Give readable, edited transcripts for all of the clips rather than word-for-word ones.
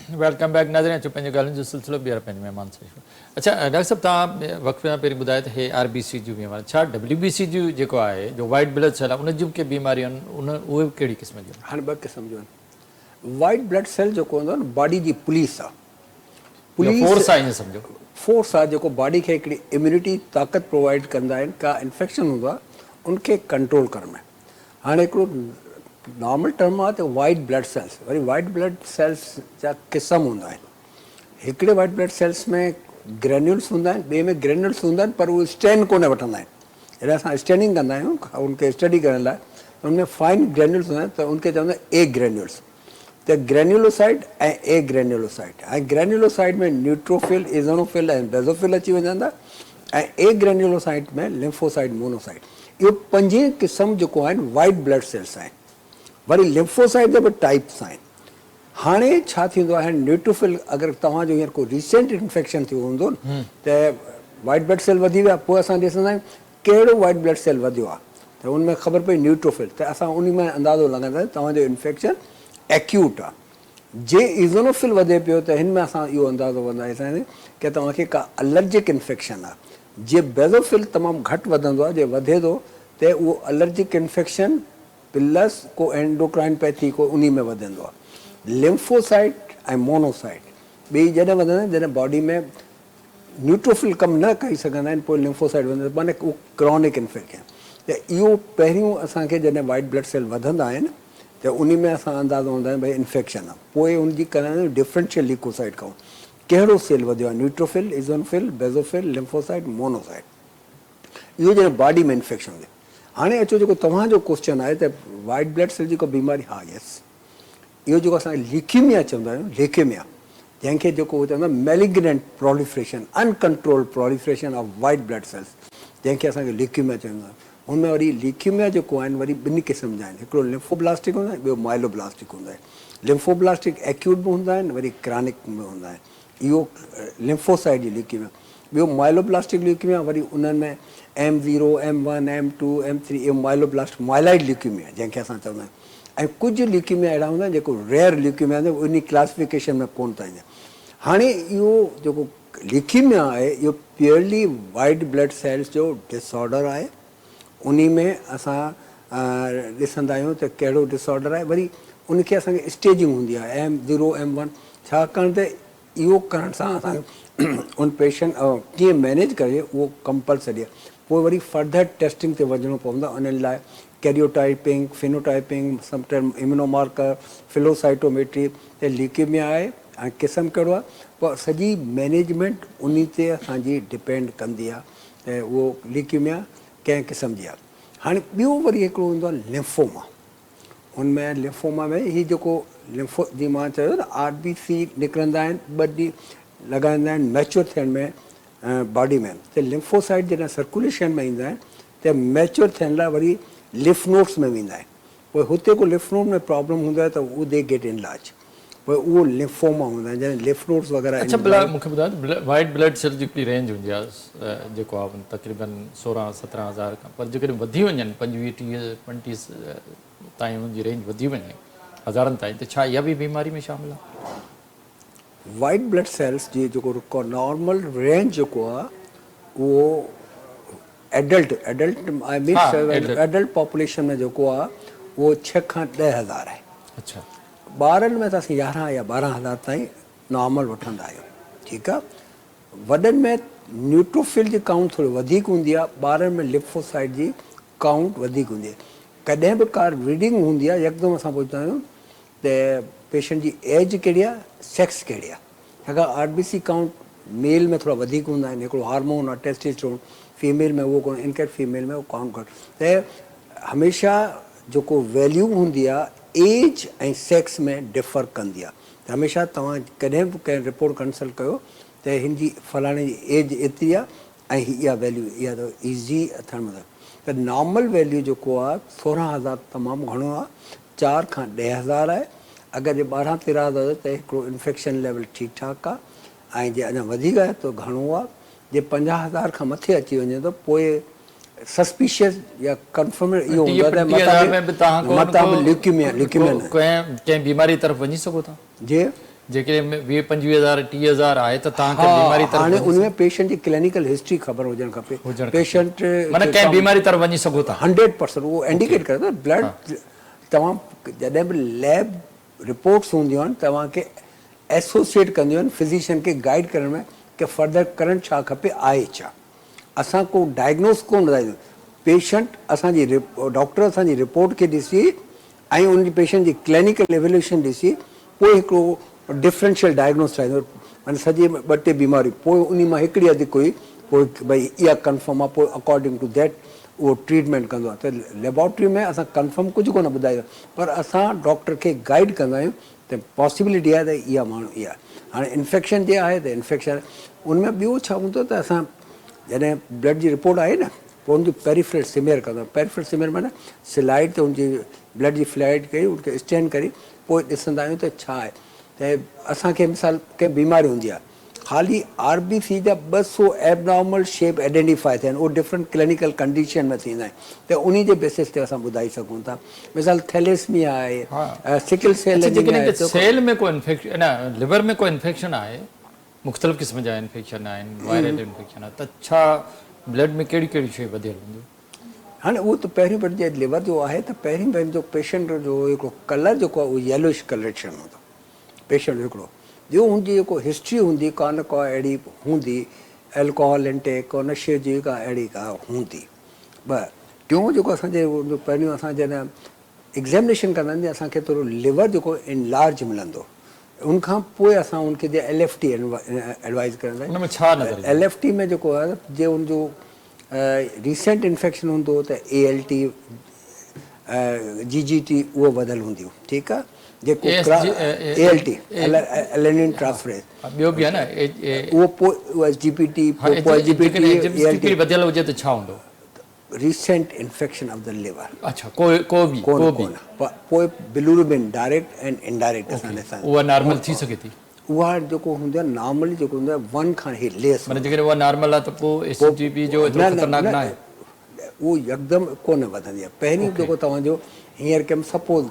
Welcome back नाज़रीन अचो पंहिंजो ॻाल्हियुनि जो सिलसिलो ॿीहर पंहिंजे महिमान सां। अच्छा डॉक्टर साहब तव्हां वक़्त खां पहिरीं ॿुधायो त हे RBC जूं बीमारियूं छा WBC जो जेको आहे जो वाइट ब्लड सेल आहे उन जूं के बीमारियूं आहिनि उन उहे कहिड़ी क़िस्म जूं हाणे ॿ क़िस्म जूं आहिनि। वाइट ब्लड सेल जेको हूंदो आहे न बॉडी जी पुलिस आहे, फोर्स आहे ईअं सम्झो फोर्स आहे जेको बॉडी खे हिकिड़ी इम्यूनिटी ताक़त प्रोवाइड कंदा आहिनि। का इन्फेक्शन हूंदो आहे उनखे कंट्रोल करण में। हाणे हिकिड़ो नॉर्मल टर्म आहे त वाइट ब्लड सेल्स, वरी वाइट ब्लड सेल्स जा क़िस्म हूंदा आहिनि। हिकिड़े वाइट ब्लड सेल्स में ग्रेन्यूल्स हूंदा आहिनि, ॿिए में ग्रेन्यूल्स हूंदा आहिनि पर उहे स्टेन कोन्ह वठंदा आहिनि। जॾहिं असां स्टेनिंग कंदा आहियूं उनखे स्टडी करण लाइ त उनमें फाइन ग्रेन्यूल्स हूंदा आहिनि त उनखे चवंदा आहिनि ए ग्रेन्यूल्स। त ग्रेन्यूलोसाइट ऐं ए ग्रेन्यूलोसाइट, ऐं ग्रेन्यूलोसाइट में न्यूट्रोफिल, इज़ोनोफिल ऐं बेज़ोफिल अची वञंदा, ऐं ए ग्रेन्यूलोसाइट में लिम्फोसाइट, मोनोसाइट। इहो 5 क़िस्म जेको आहिनि वाइट ब्लड सेल्स आहिनि। वरी लिम्फोसाइट जा बि टाइप्स आहिनि। हाणे छा थींदो आहे न्यूट्रोफिल, अगरि तव्हांजो हींअर को रिसेंट इन्फेक्शन थियो हूंदो न त वाइट ब्लड सेल वधी विया, पोइ असां ॾिसंदा आहियूं कहिड़ो वाइट ब्लड सेल वधियो आहे त उनमें ख़बर पई न्यूट्रोफिल, त असां उन में अंदाज़ो लॻाईंदा तव्हांजो इन्फेक्शन एक्यूट आहे। जे इज़ोनोफिल वधे पियो त हिन में असां इहो अंदाज़ो वधाईंदासीं की तव्हांखे का एलर्जिक इन्फेक्शन आहे। जे बेज़ोफिल तमामु घटि वधंदो आहे, जे वधे थो त उहो एलर्जिक इन्फेक्शन प्लस को एंडोक्राइनपैथी को उन में वधंदो आहे। लिम्फोसाइट ऐं मोनोसाइट ॿई जॾहिं वधंदा आहिनि जॾहिं बॉडी में न्यूट्रोफिल कमु न करे सघंदा आहिनि, पोइ लिम्फोसाइट वधंदो माने उहो क्रॉनिक इन्फेक्शन। त इहो पहिरियों असांखे जॾहिं वाइट ब्लड सेल वधंदा आहिनि त उन में असां अंदाज़ो हूंदा आहियूं भई इन्फेक्शन आहे। पोइ उनजी कराईंदा आहियूं डिफरेंशियल ल्यूकोसाइट खां कहिड़ो सेल वधियो आहे, न्यूट्रोफिल, इज़ोनोफिल, बेज़ोफिल, लिम्फोसाइट, मोनोसाइट। इहो जॾहिं बॉडी में इन्फेक्शन हुजे। हाणे अचो जेको तव्हांजो क्वेश्चन आहे त वाइट ब्लड सेल जी को बीमारी, हा यस, इहो जेको असां लीक्यूमिया चवंदा आहियूं, लीक्यूमिया जंहिंखे जेको चवंदा आहियूं malignant proliferation, uncontrolled proliferation of white blood cells, जंहिंखे असांखे लीक्यूमिया चवंदा आहियूं। हुनमें वरी लीक्यूमिया जेको आहिनि वरी 2 क़िस्म जा आहिनि। हिकिड़ो लिम्फोब्लास्टिक हूंदा आहिनि, ॿियो माइलोब्लास्टिक हूंदा आहिनि। लिम्फोब्लास्टिक एक्यूट बि हूंदा आहिनि, वरी क्रॉनिक में हूंदा आहिनि। इहो लिम्फोसाइट जी लीक्यूमिया। ॿियो माइलोब्लास्टिक ल्यूकीमिया, वरी उन्हनि में M0, M1, M2, M3, इहो माइलोब्लास्ट माइलाइड ल्यूकीमिया जंहिंखे असां चवंदा आहियूं। ऐं कुझु ल्यूकीमिया अहिड़ा हूंदा आहिनि जेको रेयर ल्यूकीमिया हूंदा आहिनि, उन क्लासिफिकेशन में कोन्ह था ईंदा। हाणे इहो जेको ल्यूकीमिया आहे इहो प्योरली वाइट ब्लड सेल्स जो डिसऑर्डर आहे। उन में असां ॾिसंदा आहियूं त कहिड़ो डिसऑर्डर आहे। वरी उनखे असांखे स्टेजिंग हूंदी आहे M0, M1, छाकाणि त इहो करण सां असां उन पेशेंट कीअं मैनेज करे उहो कंपलसरी आहे। पोइ वरी फर्दर टेस्टिंग ते वञिणो पवंदो आहे। उन्हनि लाइ कैरियोटाइपिंग, फिनोटाइपिंग, समटाइम इम्यूनोमार्कर, फिलोसाइटोमेट्री, त ल्यूकीमिया आहे ऐं क़िस्म कहिड़ो आहे। पोइ सॼी मैनेजमेंट उन ते असांजी डिपेंड कंदी आहे त उहो ल्यूकीमिया कंहिं क़िस्म जी आहे। हाणे ॿियो वरी हिकिड़ो हूंदो आहे लिम्फोमा। उनमें लिम्फोमा में हीउ जेको लिम्फो जीअं मां चयो न RBC निकिरंदा आहिनि, 2 ॾींहं लॻाईंदा आहिनि मैच्योर थियण में बॉडी में। त लिम्फोसाइट जॾहिं सर्कुलेशन में ईंदा आहिनि त मैच्योर थियण लाइ वरी लिफ नोड्स में वेंदा आहिनि। पोइ हुते को लिफ नोड में प्रॉब्लम हूंदो आहे त उहो दे गेट इनलार्ज, पोइ उहो लिम्फोमा हूंदा आहिनि जॾहिं लिफ नोड्स वग़ैरह। अच्छा मूंखे ॿुधायो वाइट ब्लड सेल जी हिकिड़ी रेंज हूंदी आहे जेको आहे तक़रीबन 16-17 हज़ार खां, पर जेकॾहिं वधी वञनि 25-30 ताईं हुनजी रेंज वधी वञे हज़ारनि ताईं, त छा इहा बि बीमारी में शामिल आहे? वाइट ब्लड सेल्स जी जेको नॉर्मल रेंज जेको आहे उहो adult I mean adult population में जेको आहे उहो 6 खां 10 हज़ार आहे। अच्छा, ॿारनि में त असीं 11 या 12 हज़ार ताईं नॉर्मल वठंदा आहियूं। ठीकु आहे। वॾनि में न्यूट्रोफिल जी काउंट थोरी वधीक हूंदी आहे, ॿारनि में लिम्फोसाइट जी काउंट वधीक हूंदी आहे। कॾहिं बि का रीडिंग हूंदी आहे यकदमि असां पुछंदा आहियूं त पेशेंट जी एज कहिड़ी आहे, सेक्स कहिड़ी आहे। छाकाणि RBC काउंट मेल में थोरा वधीक हूंदा आहिनि। हिकिड़ो हार्मोन आहे टेस्टोस्टेरोन, फीमेल में उहो कोन, इनकेट फीमेल में उहो काउंट घटि। त हमेशह जेको वैल्यू हूंदी आहे एज ऐं सेक्स में डिफर कंदी आहे। त हमेशह तव्हां कॾहिं बि कंहिं रिपोर्ट कंसल्ट कयो त हिन जी फलाणे जी एज एतिरी आहे ऐं इहा वैल्यू इहा त ईज़ी थियण में। त नॉर्मल वैल्यू जेको आहे 16,000 तमामु घणो आहे, 4 खां 10 हज़ार आहे। अगरि जे 12-13 हज़ार त हिकिड़ो इन्फेक्शन लेवल ठीकु ठाकु आहे। ऐं जे अञा वधीक आहे त घणो आहे। जे 50,000 खां मथे अची वञे त पोइ सस्पिशियस या कंफर्म इहो हूंदो आहे त कंहिं बीमारी तरफ़ वञी सघो था? जे जेके 20-25,000 30,000 आहे त तव्हांखे बीमारी तरफ़ हाणे उनमें पेशेंट जी क्लिनिकल हिस्ट्री ख़बर हुजणु खपे पेशेंट माना कंहिं बीमारी तरफ़ वञी सघो था 100% उहो इंडिकेट करे थो ब्लड तव्हां जॾहिं बि लैब रिपोर्ट्स हूंदियूं आहिनि तव्हांखे एसोसिएट कंदियूं आहिनि फिज़िशियन खे गाइड करण में कि फर्दर करंट छा खपे आहे छा असां को डायग्नोस कोन ॿुधाईंदा पेशेंट असांजी डॉक्टर असांजी रिपोर्ट खे ॾिसी ऐं उनजी पेशेंट जी क्लिनिकल एवेल्यूशन ॾिसी पोइ हिकिड़ो डिफरेंशियल डायग्नोस ठाहींदो माना सॼे में 2-3 बीमारियूं पोइ उन मां हिकिड़ी अधु कोई पोइ भई इहा कंफर्म आहे पोइ अकॉर्डिंग टू दैट उहो ट्रीटमेंट कंदो आहे त लेबोरेटरी में असां कंफर्म कुझु कोन ॿुधाईंदा पर असां डॉक्टर खे गाइड कंदा आहियूं त पॉसिबिलिटी आहे त इहा माण्हू इहा हाणे इन्फेक्शन जे आहे त इन्फेक्शन उनमें ॿियो छा हूंदो त असां जॾहिं ब्लड जी रिपोर्ट आहे न पोइ उनजी पेरीफेरल सिमेर कंदो पेरीफेरल सिमेर माना स्लाइड ते उनजी ब्लड जी फ्लाइड कई उनखे स्टेन करी पोइ ॾिसंदा आहियूं त छा आहे त असांखे मिसाल कंहिं बीमारी हूंदी आहे ख़ाली RBC जा 200 एबनॉर्मल शेप आइडेंटिफाई थिया आहिनि उहे डिफरेंट क्लिनिकल कंडीशन में थींदा आहिनि त उन जे बेसिस ते असां ॿुधाए सघूं था मिसाल थैलेसमिया आहे सिकल सेल सेल में को इन्फेक्शन न लिवर में को इन्फेक्शन आहे मुख़्तलिफ़ क़िस्म जा इन्फेक्शन आहिनि वायरल इन्फेक्शन आहे त छा ब्लड में कहिड़ी कहिड़ी शइ वधियल हूंदियूं हाणे उहो त पहिरीं पर जे लिवर जो आहे त पहिरीं पंहिंजो पेशेंट जो हिकिड़ो कलर जेको आहे उहो येलोइश कलरेक्शन हूंदो पेशेंट हिकिड़ो ॿियो हुनजी जेको हिस्ट्री हूंदी कान का अहिड़ी हूंदी एल्कोहल इंटेक को नशे जी का अहिड़ी का हूंदी टियों जेको असांजे पहिरियों असां जॾहिं एग्ज़ामिनेशन कंदा आहिनि असांखे थोरो लिवर जेको इनलार्ज मिलंदो उनखां पोइ असां उनखे जे LFT एडवाइज़ कंदा आहियूं LFT में जेको आहे जे उनजो रिसेंट इन्फेक्शन हूंदो त ALT GGT उहो वधियल हूंदियूं ठीकु आहे जेको ALT एलेनिन ट्रांसफरेज ॿियो बि आहे न उहो पोइ SGPT LGBT वधियल हुजे त छा हूंदो recent infection of the liver अच्छा को भी पोइ बिलिरुबिन डायरेक्ट एंड इनडायरेक्ट असां उहा नॉर्मल थी सघे थी उहा जेको हूंदो आहे नॉर्मली जेको हूंदो आहे 1 खां ही लेस माना जेकॾहिं उहा नॉर्मल आहे त पोइ SGP जो एतिरो ख़तरनाक न आहे उहो यकदमि कोन वधंदी आहे पहिरीं जेको तव्हांजो हींअर कंहिं सपोज़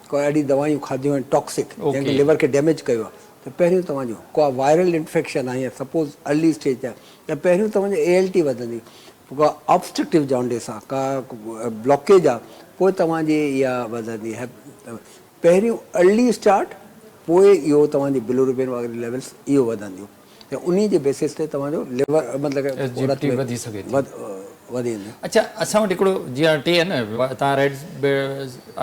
को अहिड़ी दवायूं खाधियूं आहिनि टॉक्सिक जंहिंखे लिवर खे डैमेज कयो आहे त पहिरियों तव्हांजो को वायरल इन्फेक्शन आहे या सपोज़ अर्ली स्टेज आहे त पहिरियों तव्हांजो ALT वधंदी का ऑब्स्ट्रक्टिव जॉन्डिस आहे का ब्लॉकेज आहे पोइ तव्हांजी इहा वधंदी आहे पहिरियों अर्ली स्टार्ट पोइ इहो तव्हांजी बिलिरुबिन वग़ैरह लेवल्स इहो वधंदियूं त उन जे बेसिस ते तव्हांजो लिवर मतिलबु वधी सघे वधी अच्छा असां वटि हिकिड़ो जीअं टे आहे न तव्हां रेड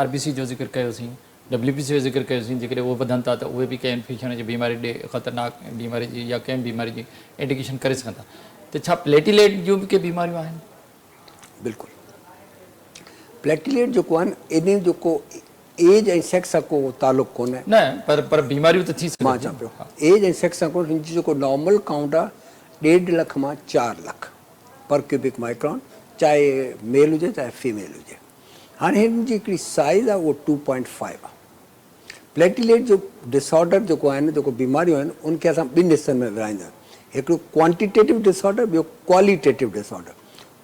RBC जो ज़िक्र कयोसीं WBC जो ज़िक्र कयोसीं जेकॾहिं उहे वधनि था त उहे बि कंहिं इन्फेक्शन जी बीमारी ॾे ख़तरनाक बीमारी जी या कंहिं बीमारी जी इंडिकेशन करे सघनि था त छा प्लेटिलेट जूं बि के बीमारियूं आहिनि बिल्कुलु प्लेटिलेट जेको आहे न इन जेको एज ऐं सेक्स सां को तालुक़ु कोन्हे न पर बीमारियूं त थी मां चवां पियो एज ऐं सेक्स सां कोन हिनजी जेको नॉर्मल काउंट आहे 1.5 लख मां 4 लख पर क्यूबिक माइक्रोन चाहे मेल हुजे चाहे फीमेल हुजे हाणे हिन जी हिकिड़ी साइज़ आहे उहो 2.5 आहे प्लेटिलेट जो डिसऑर्डर जेको आहे न जेको बीमारियूं आहिनि उनखे असां 2 हिसनि में विराईंदा आहियूं हिकिड़ो क्वांटिटेटिव डिसऑर्डर ॿियो क्वालिटेटिव डिसऑर्डर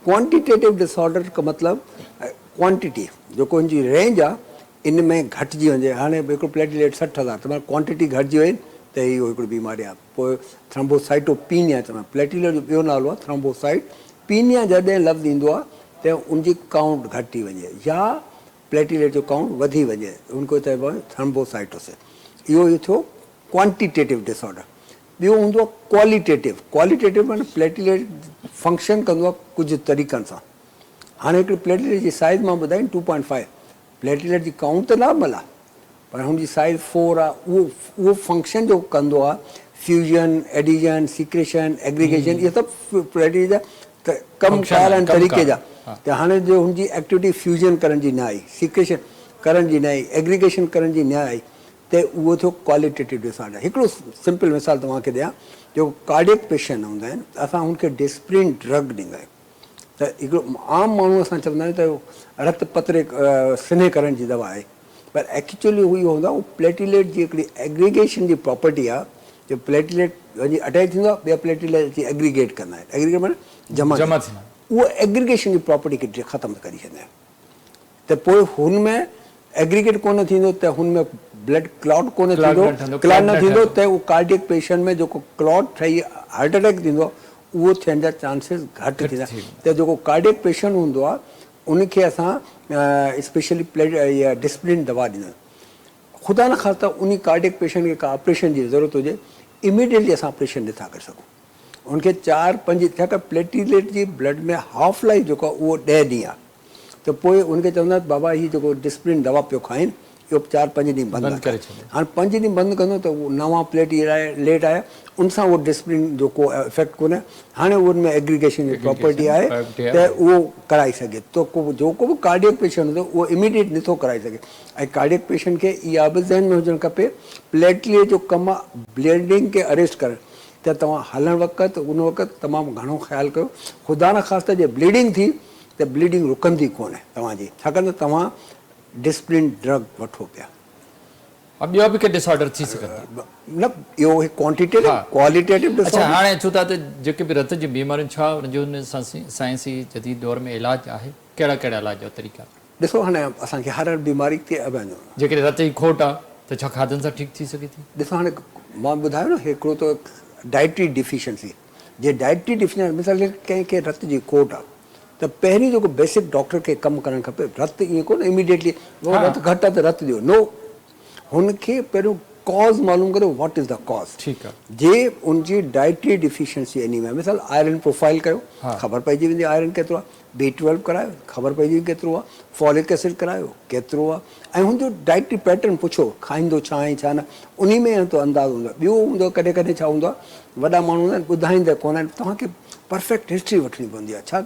क्वांटिटेटिव डिसऑर्डर का मतिलबु क्वांटिटी जेको हिनजी रेंज आहे इन में घटिजी वञे हाणे हिकिड़ो प्लेटिलेट 60,000 त क्वांटिटी घटिजी वई त इहो हिकिड़ी बीमारी आहे पोइ थ्रोम्बोसाइटोपिनिया चवंदा प्लेटिलेट जो ॿियो नालो आहे थ्रोम्बोसाइटोपिनिया जॾहिं लफ़्ज़ ईंदो आहे त उनजी काउंट घटी वञे या प्लेटिलेट जो काउंट वधी वञे उनको चइबो आहे थ्रोम्बोसाइटोसिस इहो ई थियो क्वांटिटेटिव डिसऑर्डर ॿियो हूंदो आहे क्वालिटेटिव माना प्लेटिलेट फंक्शन कंदो आहे कुझु तरीक़नि सां हाणे हिकिड़ी प्लेटिलेट जी साइज़ मां ॿुधाई 2.5 प्लेटिलेट जी काउंट त नॉर्मल आहे पर हुनजी साइज़ 4 आहे उहो फंक्शन जो कंदो आहे फ्यूजन एडिजन सीक्रेशन एग्रीगेशन इहे सभु प्लेटिलेट जा कमु करण तरीक़े जा त हाणे जो हुनजी एक्टिविटी फ्यूजन करण जी न आई सीक्रेशन करण जी न आई एग्रीगेशन करण जी न आई त उहो थियो क्वालिटेटिव डिसऑर्डर हिकिड़ो सिंपल मिसाल तव्हांखे ॾियां जेको कार्डियक पेशेंट हूंदा आहिनि असां हुनखे डिस्प्रिन ड्रग ॾींदा आहियूं त हिकिड़ो आम माण्हू असां चवंदा आहियूं त रत पतरे सिने करण जी दवा आहे पर एक्चुअली उहो इहो हूंदो आहे उहो प्लेटिलेट जी हिकिड़ी एग्रीगेशन जी प्रॉपर्टी आहे जो प्लेटिलेट वञी अटैच थींदो आहे ॿिया प्लेटिलेट अची एग्रीगेट कंदा आहिनि एग्रीगेट माना जमा थींदा उहो एग्रीगेशन जी प्रॉपर्टी खे ख़तमु करे छॾंदा आहिनि त पोइ हुन में एग्रीगेट कोन थींदो त हुन में ब्लड क्लॉट कोन Clot थींदो, न थींदो, क्लॉट clot न न थींदो ठहंदो। त उहो कार्डियक पेशेंट में जेको क्लॉट ठही हार्ट अटैक थींदो उहो थियण जा चांसिस घटि थींदा। थी वेंदा। त जेको कार्डियक पेशेंट हूंदो आहे उनखे असां स्पेशली इहा डिसिप्लिन दवा ॾींदा आहियूं। ख़ुदा न ख़ास्ता उन कार्डियक पेशेंट खे का ऑपरेशन जी ज़रूरत हुजे इमीडिएटली असां ऑपरेशन नथा करे सघूं। उनखे 4-5 छाकाणि प्लेटलेट जी ब्लड में हाफ लाइफ जेको आहे उहो 10 ॾींहं आहे। त पोइ उनखे चवंदा बाबा हीअ जेको डिसिप्लिन दवा पियो खाइनि इहो 4-5 ॾींहं बंदि बंदि करे आहे। छॾियो। हाणे 5 ॾींहं बंदि कंदो त उहो नवां प्लेटलेट आहे उन सां उहो डिसिप्लिन जो को इफेक्ट कोन्हे। हाणे उनमें एग्रीगेशन जी प्रॉपर्टी आहे property त उहो कराए सघे त को जेको बि कार्डियक पेशेंट हूंदो उहो इमीडिएट नथो कराए सघे। ऐं कार्डियक पेशेंट खे इहा बि ज़हन में हुजणु खपे प्लेटलेट जो कमु आहे ब्लीडिंग खे अरेस्ट करणु। त तव्हां हलणु वक़्तु उन वक़्तु तमामु घणो ख़्यालु कयो। ख़ुदा न ख़ास्ता जे ब्लीडिंग थी त ब्लीडिंग रुकंदी कोन्हे तव्हांजी, छाकाणि त तव्हां डिसिप्लिन ड्रग वठो पिया। अब ॿियो बि के डिसऑर्डर थी सघंदी। न इहो क्वांटिटेटिव हा। क्वालिटेटिव अच्छा हाणे अचूं था त जेके बि रत जी बीमारियूं छा उनजो साइंसी जदीद दौर में इलाज आहे, कहिड़ा कहिड़ा इलाज जो तरीक़ा? ॾिसो हाणे असांखे हर बीमारी ते जेकॾहिं रत जी खोट आहे त छा खाधनि सां ठीकु थी सघे थी? ॾिसो हाणे मां ॿुधायो न हिकिड़ो त डाइटरी डिफिशियंसी जे डाइटरी डिफिशियंसी मिसाल कंहिंखे रत जी खोट आहे त पहिरीं जेको बेसिक डॉक्टर खे कमु करणु खपे। रत ईअं कोन इमीडिएटली रत घटि आहे त रत ॾियो, नो, हुनखे पहिरियों कॉज़ मालूम करियो व्हाट इज़ द कॉज़। ठीकु आहे। जे उनजी डाइटरी डिफिशियंसी एनीमिया मिसाल आयरन प्रोफाइल कयो, ख़बर पइजी वेंदी आयरन केतिरो आहे, B12 करायो ख़बर पइजी वेंदी केतिरो आहे, फॉलिक एसिड करायो केतिरो आहे, ऐं हुनजो डाइटरी पैटर्न पुछो खाईंदो छा ऐं छा न, उन में तो अंदाज़ हूंदो आहे। ॿियो हूंदो आहे कॾहिं कॾहिं छा हूंदो आहे वॾा माण्हू हूंदा आहिनि ॿुधाईंदा कोन आहिनि, तव्हांखे परफेक्ट हिस्ट्री वठणी पवंदी आहे। छा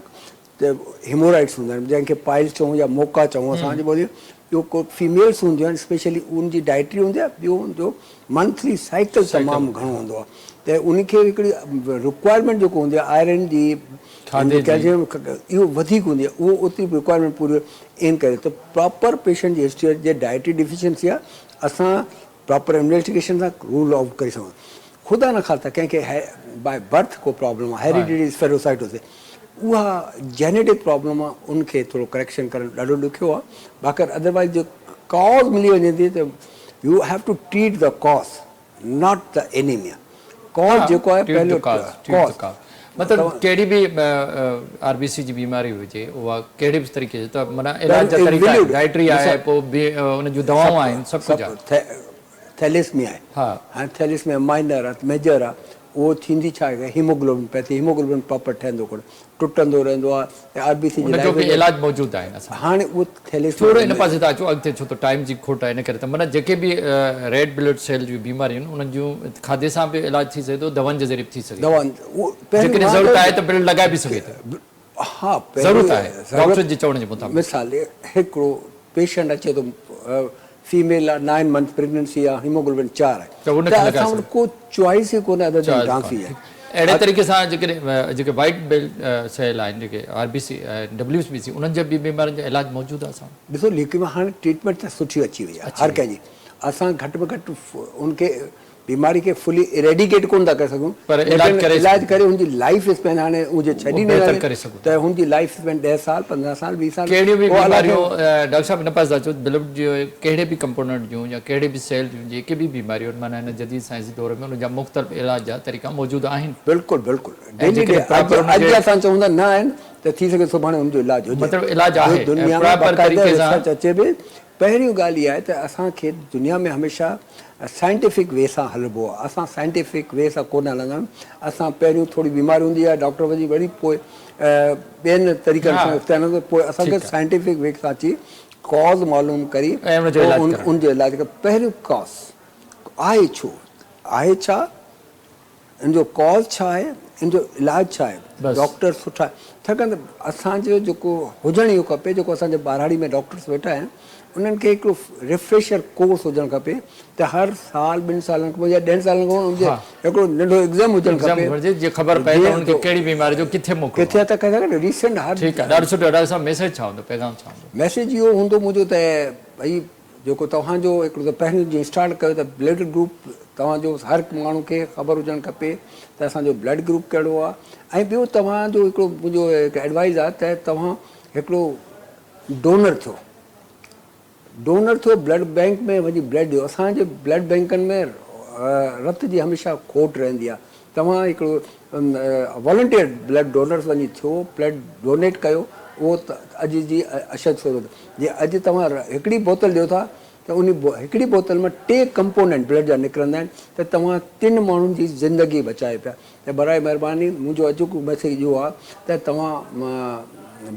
त हिमोराइड्स हूंदा आहिनि जंहिंखे पाइल्स चऊं या मोका चऊं असांजे ॿोलीअ, ॿियो को फीमेल्स हूंदियूं आहिनि स्पेशली उनजी डाइटरी हूंदी आहे। ॿियो हुनजो मंथली साइकिल तमामु घणो हूंदो आहे त उनखे हिकिड़ी रिक्वायरमेंट जेको हूंदी आहे आयरन जी कैल्शियम इहो वधीक हूंदी आहे, उहो ओतिरी रिक्वायरमेंट पूरी इन करे त प्रॉपर पेशेंट जी हिस्ट्री जे डाइटरी डिफिशियंसी आहे असां प्रॉपर इन्वेस्टिगेशन सां रूल आउट करे सघूं। ख़ुदा न ख़ास्ता कंहिंखे बाय बर्थ को प्रॉब्लम आहे हेरिडिटी फेरोसाइटोसिस, उहा जेनेटिक प्रॉब्लम आहे, उनखे थोरो करेक्शन करणु ॾाढो ॾुखियो आहे। बाक़ी अदरवाइज़ जो कॉज़ मिली वञे थी त you have to treat the cause not the anaemia. Cause जेको आहे पहले कॉज़ मतिलबु कहिड़ी बि RBC जी बीमारी हुजे उहा कहिड़े बि तरीक़े जो त माना इलाज जा तरीक़ा आहे, डाइटरी आहे, पोइ उन जूं दवाऊं आहिनि, सभु कुझु आहे। थैलेसमिया आहे, हाणे थैलेसमिया माइनर आहे मेजर आहे, उहो थींदी छा आहे हीमोग्लोबिन पए थी, हीमोग्लोबिन प्रॉपर ठहंदो कोन, टुटंदो रहंदो आहे। RBC उनजो बि इलाज मौजूदु आहे असां हाणे उहो थैलेसमिया थोरो इन पासे था अचो अॻिते, छो त टाइम जी खोट आहे इन करे। त माना जेके बि रेड ब्लड सेल जूं बीमारियूं आहिनि उन्हनि जूं खाधे सां बि इलाज थी सघे थो, दवाउनि जे ज़रिए थी सघे, जेकॾहिं ज़रूरत आहे त ब्लड लॻाए बि सघे थो। हा ज़रूरत आहे डॉक्टर जे चवण जे मुताबिक़। मिसाल हिकिड़ो पेशेंट अचे थो फीमेल आहे 9 मंथ प्रेगनेंसी आहे हीमोग्लोबिन 4 आहे त असां वटि को चॉइस ई कोन्हे अदर देन ट्रांसी आहे। अहिड़े तरीक़े सां जेके वाइट ब्लड सेल आहिनि जेके RBC WBC उन्हनि जे बि बीमारियुनि जो इलाज मौजूदु आहे असां ॾिसो लेकिन हाणे ट्रीटमेंट त सुठी अची वई आहे हर कंहिंजी। असां घटि में घटि उनखे बीमारी खे फुली इरेडिकेट कोन था करे सघूं, पर इलाज करे हुनजी लाइफ स्पेन हाणे उनजे छॾी न करे सघूं त हुनजी लाइफ स्पेन 10 साल 15 साल 20 साल कहिड़ियूं बि बीमारियूं डॉक्टर साहब इन पासे अचो ब्लड जो कहिड़े बि कंपोनेंट जूं या कहिड़े बि सेल जूं जेके बि बीमारियूं आहिनि माना हिन जदीद साइंसी दौर में उनजा मुख़्तलिफ़ इलाज जा तरीक़ा मौजूदु आहिनि। बिल्कुलु बिल्कुलु अॼु असां चवंदा न आहिनि त थी सघे सुभाणे हुनजो इलाज हुजे, मतिलबु इलाज आहे दुनिया में रिसर्च अचे पई। पहिरियों ॻाल्हि इहा आहे त असांखे दुनिया में हमेशह साइंटिफिक वे सां हलिबो आहे, असां साइंटिफिक वे सां कोन हलंदा आहियूं। असां पहिरियों थोरी बीमारी हूंदी आहे डॉक्टर वरी पोइ ॿियनि तरीक़नि सां इफ़्तियान पोइ असांखे साइंटिफिक वे सां अची कॉज़ मालूम करी उनजो इलाज कर। पहिरियों कॉज़ आहे छो आहे, छा इनजो कॉज़ छा आहे, इनजो इलाज छा आहे, डॉक्टर सुठा छाकाणि त असांजो जेको हुजणु इहो खपे जेको असांजे ॿारहाड़ी में डॉक्टर्स वेठा आहिनि उन्हनि खे हिकिड़ो रिफ्रेशर कोर्स हुजणु खपे त हर साल 2 सालनि खां या 1.5 सालनि खां हुनजे हिकिड़ो नंढो एग्ज़ाम हुजणु खपे जीअं ख़बर पए त उनखे कहिड़ी बीमारी जो किथे मोकिलियो किथे त कहिड़ा रीसेंट हर ठीकु आहे ॾाढो सुठो। डॉक्टर साहब मैसेज छा हूंदो, पैगाम छा हूंदो? मैसेज इहो हूंदो मुंहिंजो त भई जेको तव्हांजो हिकिड़ो त पहिरियों जीअं स्टार्ट कयो त ब्लड ग्रुप तव्हांजो हर माण्हू खे ख़बर हुजणु खपे त असांजो ब्लड ग्रुप कहिड़ो आहे। ऐं ॿियो तव्हांजो हिकिड़ो मुंहिंजो हिकु एडवाइस आहे त तव्हां हिकिड़ो डोनर थियो। डोनर थियो ब्लड बैंक में वञी ब्लड ॾियो। असांजे ब्लड बैंकनि में रत जी हमेशह खोट रहंदी आहे। तव्हां हिकिड़ो वॉलंटियर ब्लड डोनर्स वञी थियो, ब्लड डोनेट कयो, उहो त अॼु जी अशद सूरत। जीअं अॼु तव्हां हिकिड़ी बोतल ॾियो था त उन हिकिड़ी बोतल में 3 कंपोनेंट ब्लड जा निकिरंदा आहिनि, त तव्हां 3 माण्हुनि जी ज़िंदगी बचाए पिया। त बराए महिरबानी मुंहिंजो अॼोको मैसेज इहो आहे त तव्हां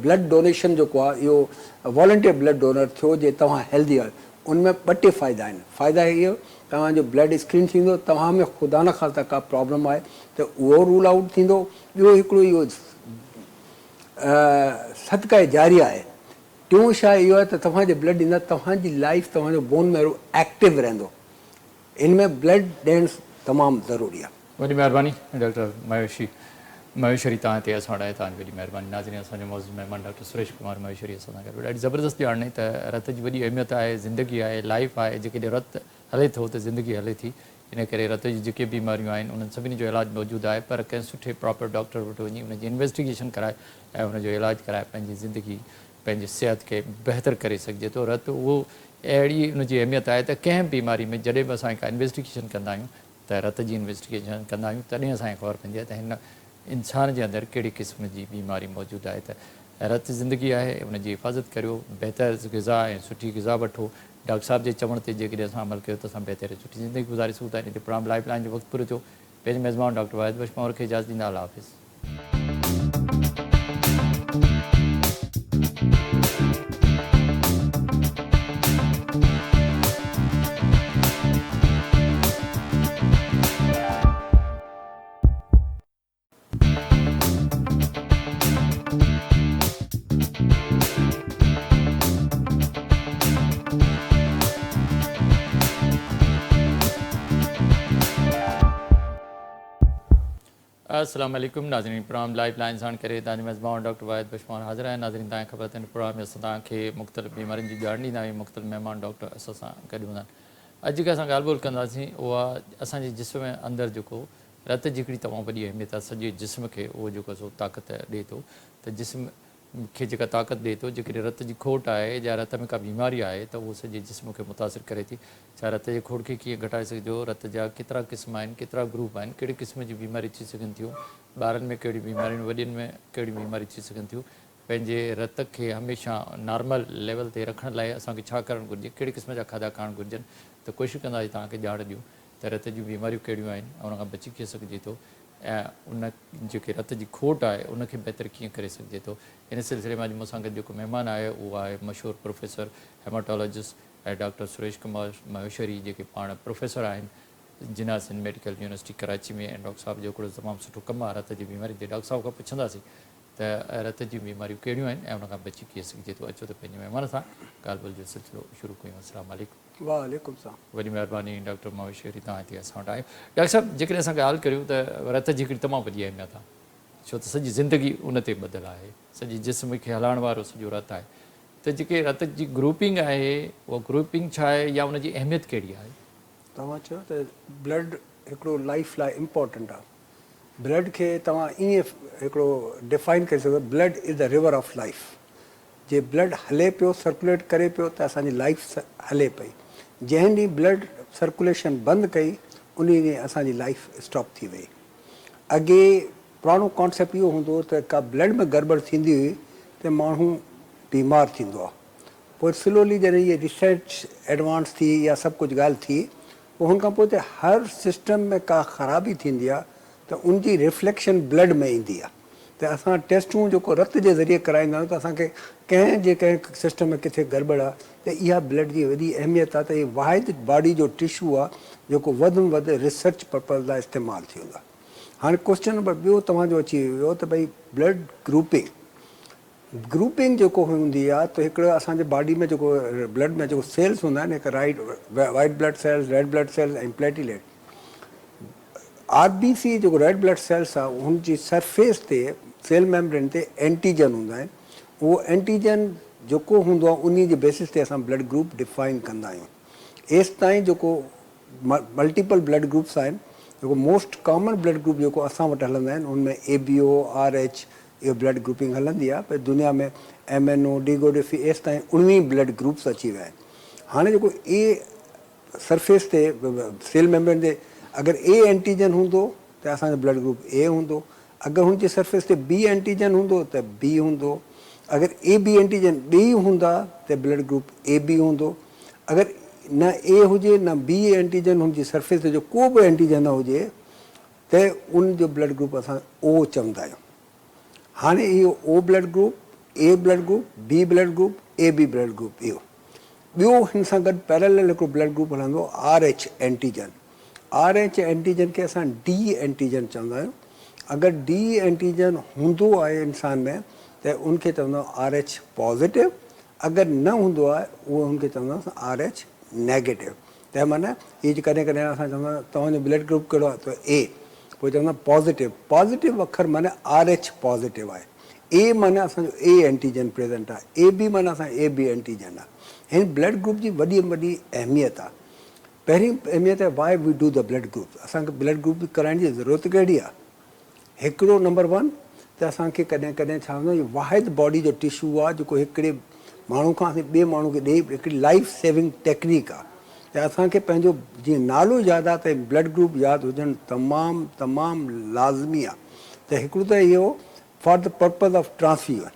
ब्लड डोनेशन जेको आहे इहो वॉलंटियर ब्लड डोनर थियो जे तव्हां हेल्दी आहे। उनमें 2 टे फ़ाइदा आहिनि। फ़ाइदा इहो तव्हांजो ब्लड स्क्रीन थींदो, तव्हां में ख़ुदा न ख़ास्ता का प्रॉब्लम आहे त उहो रूल आउट थींदो। ॿियो हिकिड़ो इहो सदका जारिया आहे। टियों शइ इहो आहे त तव्हांजे ब्लड ॾींदा, तव्हांजी लाइफ, तव्हांजो बोन मैरो एक्टिव रहंदो। इन में ब्लड ॾियणु तमामु ज़रूरी आहे। वॾी महिरबानी डॉक्टर महेश्वरी तव्हां हिते असां वटि आया, तव्हांजी वॾी महिरबानी। नाज़रीन, असांजो मौजूदु महिमान डॉक्टर सुरेश कुमार महेश्वरी असां सां गॾु ॾाढी ज़बरदस्ती ॼाणे त रत जी वॾी अहमियत आहे, ज़िंदगी आहे, लाइफ आहे। जेकॾहिं रत हले थो त ज़िंदगी हले थी। इन करे रत जी जेके बीमारियूं आहिनि उन्हनि सभिनी जो इलाजु मौजूदु आहे, पर कंहिं सुठे प्रॉपर डॉक्टर वटि वञी उनजी इन्वेस्टिगेशन कराए ऐं उनजो इलाजु कराए पंहिंजी ज़िंदगी, पंहिंजी सिहत खे बहितर करे सघिजे थो। रत उहो अहिड़ी उनजी अहमियत आहे त कंहिं बीमारी में जॾहिं बि असां का इन्वेस्टिगेशन कंदा आहियूं त रत जी इन्वेस्टिगेशन कंदा आहियूं, तॾहिं असांखे ख़बर पवंदी आहे त हिन इंसान जे अंदरि कहिड़ी क़िस्म जी बीमारी मौजूदु आहे। त रत ज़िंदगी आहे, उनजी हिफ़ाज़त करियो, बहितर ग़िज़ा ऐं सुठी ग़िज़ा वठो। डॉक्टर साहब जे चवण ते जेकॾहिं असां अमल कयो त असां बहितर सुठी ज़िंदगी गुज़ारे सघूं था। इन ते प्रोग्राम लाइफ लाइन जो वक़्तु पूरो थियो। पंहिंजे मेज़बान डॉक्टर वाहिद बख्श पवार खे इजाज़त ॾींदा। अल्लाह हाफ़िज़। अस्सलाम वालेकुम नाज़रीन, प्रोग्राम लाइफ लाइन सां करे तव्हांजे मेज़बान डॉक्टर वाहिद बख्श पवार हाज़िर आहिनि। नाज़रीन, तव्हांखे ख़बर अथनि प्रोग्राम में असां तव्हांखे मुख़्तलिफ़ बीमारियुनि जी ॼाण ॾींदा आहियूं। मुख़्तलिफ़ महिमान डॉक्टर असां सां गॾु हूंदा आहिनि। अॼु जेका असां ॻाल्हि ॿोल कंदासीं उहा असांजे जिस्म में अंदरि जेको रत जी हिकिड़ी तमामु वॾी अहमियत आहे। सॼे जिस्म खे उहो जेको सो ताक़त ॾिए थो। त जिस्म खे जेका ताक़त ॾिए थो, जेकॾहिं रत जी खोट आहे या रत में का बीमारी आहे त उहो सॼे जिस्म खे मुतासिर करे थी। छा रत जे खोट खे कीअं घटाए सघिजो, रत जा केतिरा क़िस्म आहिनि, केतिरा ग्रुप आहिनि, कहिड़े क़िस्म जी बीमारी थी सघनि थियूं, ॿारनि में कहिड़ी बीमारियूं, वॾनि में कहिड़ी बीमारी थी सघनि थियूं, पंहिंजे रत खे हमेशह नॉर्मल लेवल ते रखण लाइ असांखे छा करणु घुरिजे, कहिड़े क़िस्म जा खाधा खाइणु घुरिजनि। त कोशिशि कंदासीं तव्हांखे ॼाण ॾियूं त रत जूं बीमारियूं कहिड़ियूं आहिनि ऐं उन खां बची कीअं सघिजे थो ऐं उन जेके रत जी खोट आहे उनखे बहितर कीअं करे सघिजे थो। इन सिलसिले में अॼु मूंसां गॾु जेको महिमान आहे उहो आहे मशहूरु प्रोफेसर हेमाटोलॉजिस्ट ऐं डॉक्टर सुरेश कुमार महेश्वरी, जेके पाण प्रोफेसर आहिनि जिनास सिंध मेडिकल यूनिवर्सिटी कराची में। ऐं डॉक्टर साहब जो हिकिड़ो तमामु सुठो कमु आहे रत जी बीमारी ते। डॉक्टर साहब खां पुछंदासीं त रत जूं बीमारियूं कहिड़ियूं आहिनि ऐं उन खां बची कीअं सघिजे थो। अचो त पंहिंजे महिमान सां ॻाल्हि ॿोल जो सिलसिलो शुरू कयूं। अस्सलाम वालेकुम। वालेकुम सलाम। वॾी महिरबानी डॉक्टर महेश्वरी, तव्हां हिते असां वटि आहियो। डॉक्टर साहब, जेकॾहिं असां ॻाल्हि करियूं त रत जी हिकिड़ी तमामु वॾी अहमियत आहे, छो त सॼी ज़िंदगी उन ते ॿधलु आहे। सॼी जिस्म खे हलाइण वारो सॼो रत आहे। त जेके रत जी ग्रुपिंग आहे उहा ग्रुपिंग छा आहे या उनजी अहमियत कहिड़ी आहे? तव्हां चयो त ब्लड हिकिड़ो लाइफ लाइ इम्पोर्टेंट आहे। ब्लड खे तव्हां ईअं हिकिड़ो डिफाइन करे सघो, blood is the river of life. J blood हले पियो, सर्कुलेट करे पियो त असांजी लाइफ हले पई। जंहिं ॾींहुं ब्लड सर्कुलेशन बंदि कई उन ॾींहुं असांजी लाइफ स्टॉप थी वई। अॻे पुराणो कॉन्सेप्ट इहो हूंदो हो त का ब्लड में गड़बड़ थींदी हुई त माण्हू बीमार थींदो आहे। पोइ स्लोली जॾहिं इहे रिसर्च एडवांस थी या सभु कुझु ॻाल्हि थी, पोइ हुन खां पोइ त हर सिस्टम में का ख़राबी थींदी आहे त उनजी रिफ्लेक्शन ब्लड में ईंदी आहे। त असां टेस्टूं जेको रत जे ज़रिए कराईंदा आहियूं त असांखे कंहिं सिस्टम में किथे गड़बड़ आहे त इहा ब्लड जी वॾी अहमियत आहे। त इहा वाहिद बॉडी जो टिशू आहे जेको वधि में वधि रिसर्च पर्पज़ लाइ इस्तेमालु थी वेंदो आहे। हाणे क्वेश्चन नंबर ॿियो तव्हांजो अची वियो त भई ब्लड ग्रुपिंग जेको हूंदी आहे त हिकिड़ो असांजे बॉडी में जेको ब्लड में जेको सेल्स हूंदा आहिनि, हिकु white blood cells, red blood cells ऐं प्लेटिलेट। RBC जेको रेड ब्लड सेल्स आहे हुनजी सरफेस ते सेल मेम्ब्रेन ते एंटीजन हूंदा आहिनि। उहो एंटीजन जेको हूंदो आहे उन जे बेसिस ते असां ब्लड ग्रुप डिफाइन कंदा आहियूं। एसि ताईं जेको मल्टीपल ब्लड ग्रुप्स आहिनि, जेको मोस्ट कॉमन ब्लड ग्रुप जेको असां वटि हलंदा आहिनि उनमें ABO, RH इहो ब्लड ग्रुपिंग हलंदी आहे। पर दुनिया में MNO, DIGO, DIFI एसि ताईं 19 ब्लड ग्रुप्स अची विया आहिनि। हाणे जेको ए सरफेस ते सेल मेम्ब्रेन ते अगरि ए एंटीजन हूंदो त असांजो ब्लड ग्रुप ए हूंदो, अगरि हुनजी सरफेस ते बी एंटीजन हूंदो त बी हूंदो, अगरि ए बी एंटीजन ॿई हूंदा त ब्लड ग्रुप ए बी हूंदो, अगरि न ए हुजे न बी एंटीजन हुनजी सरफेस ते जो को बि एंटीजन न हुजे त उनजो ब्लड ग्रुप असां ओ चवंदा आहियूं। हाणे इहो O blood group, A blood group, B blood group, A B blood group, इहो ॿियो हिन सां गॾु पैरेलल हिकिड़ो ब्लड ग्रुप हलंदो R H antigen. R H antigen खे असां डी एंटीजन चवंदा आहियूं। अगरि डी एंटीजन हूंदो आहे इंसान में त उनखे चवंदा आहियूं आर एच पॉज़िटिव, अगरि न हूंदो आहे उहो हुनखे चवंदा आहियूं आर एच नेगेटिव। त माना इहे कॾहिं कॾहिं असां चवंदा आहियूं तव्हांजो ब्लड ग्रुप कहिड़ो आहे त ए, पोइ चवंदा पॉज़िटिव, पॉज़िटिव अखर माना आर एच पॉज़िटिव आहे, ए माना असांजो ए एंटीजन प्रेज़ेंट आहे, ए बी माना असां ए बी एंटीजन आहे। हिन ब्लड ग्रुप जी वॾी में वॾी अहमियत आहे। पहिरीं अहमियत आहे why we do the blood group, असांखे ब्लड ग्रुप कराइण जी ज़रूरत कहिड़ी आहे। हिकिड़ो नंबर वन त असांखे कॾहिं कॾहिं छा हूंदो आहे वाहिद बॉडी जो टिशू आहे जेको हिकिड़े माण्हू खां असीं ॿिए माण्हू खे ॾेई हिकिड़ी लाइफ सेविंग टेक्निक आहे। त असांखे पंहिंजो जीअं नालो यादि आहे त ब्लड ग्रुप यादि हुजणु तमामु तमामु लाज़मी आहे। त हिकिड़ो त इहो for the purpose of transfusion.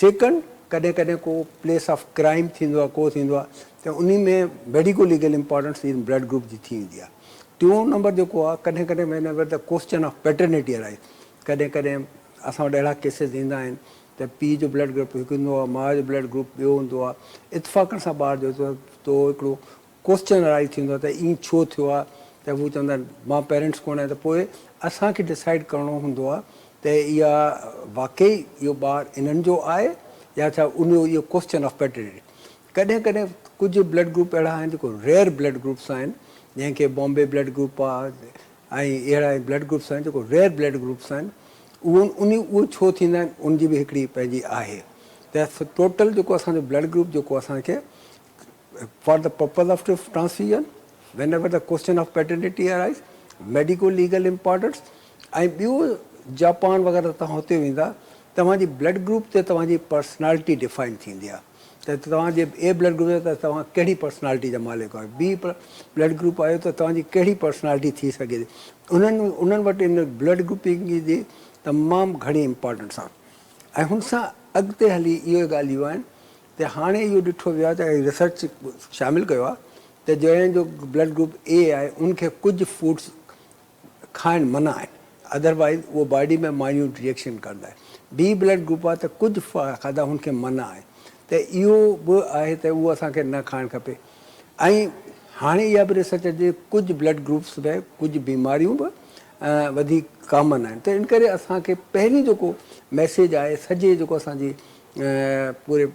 Second, कॾहिं कॾहिं को प्लेस ऑफ क्राइम थींदो आहे, को थींदो आहे त उन में medico legal importance blood group जी थी वेंदी आहे। टियों नंबर जेको आहे कॾहिं कॾहिं when the question of paternity आहे, कॾहिं कॾहिं असां वटि अहिड़ा केसिस ईंदा आहिनि त पीउ जो ब्लड ग्रुप हिकु हूंदो आहे, माउ जो ब्लड ग्रुप ॿियो हूंदो आहे, इतफ़ाक़नि सां ॿार जो तो हिकिड़ो क्वेश्चन अराइज़ थींदो आहे त ईअं छो थियो आहे, त हू चवंदा आहिनि मां पेरेंट्स कोन आहियां। त पोइ असांखे डिसाइड करिणो हूंदो आहे त इहा वाक़ई इहो ॿारु इन्हनि जो आहे या छा उन इहो क्वेश्चन ऑफ पेटर्निटी। कॾहिं कॾहिं कुझु ब्लड ग्रुप अहिड़ा आहिनि जेको रेयर ब्लड ग्रुप्स आहिनि, जंहिंखे बॉम्बे ब्लड ग्रुप आहे ऐं अहिड़ा ब्लड ग्रुप्स आहिनि जेको रेयर ब्लड ग्रुप्स आहिनि। उहे छो थींदा आहिनि उनजी बि हिकिड़ी पंहिंजी आहे। त टोटल जेको असांजो ब्लड ग्रुप जेको असांखे for the purpose of transfusion, van ever the question of paternity arise, medico legal importance, ऐं ॿियो जापान वग़ैरह तव्हां हुते वेंदा तव्हांजी ब्लड ग्रुप ते तव्हांजी पर्सनैलिटी डिफाइन थींदी आहे। त तव्हांजे ए ब्लड ग्रुप आहे त तव्हां कहिड़ी पर्सनैलिटी जा मालिक आहियो, बी ब्लड ग्रुप आहियो त तव्हांजी कहिड़ी पर्सनैलिटी थी सघे थी। उन्हनि वटि इन ब्लड ग्रुपिंग जी तमामु घणी इंपॉर्टेंस आहे। ऐं हुन सां अॻिते हली इहो ॻाल्हियूं आहिनि त हाणे इहो ॾिठो वियो आहे त रिसर्च शामिलु कयो आहे त जंहिंजो ब्लड ग्रुप ए आहे उनखे कुझु फूड्स खाइणु मना आहिनि, अदरवाइज़ उहो बॉडी में माइन्यूट रिएक्शन कंदा आहिनि। बी ब्लड ग्रुप आहे त कुझु खाधा हुनखे मना आहे, त इहो बि आहे त उहो असांखे न खाइणु खपे। ऐं हाणे इहा बि रिसर्च जे कुझु ब्लड ग्रुप्स में कुझु बीमारियूं बि वधीक कॉमन आहिनि। त इन करे असांखे पहिरीं जेको मैसेज आहे सॼे जेको असांजी पूरे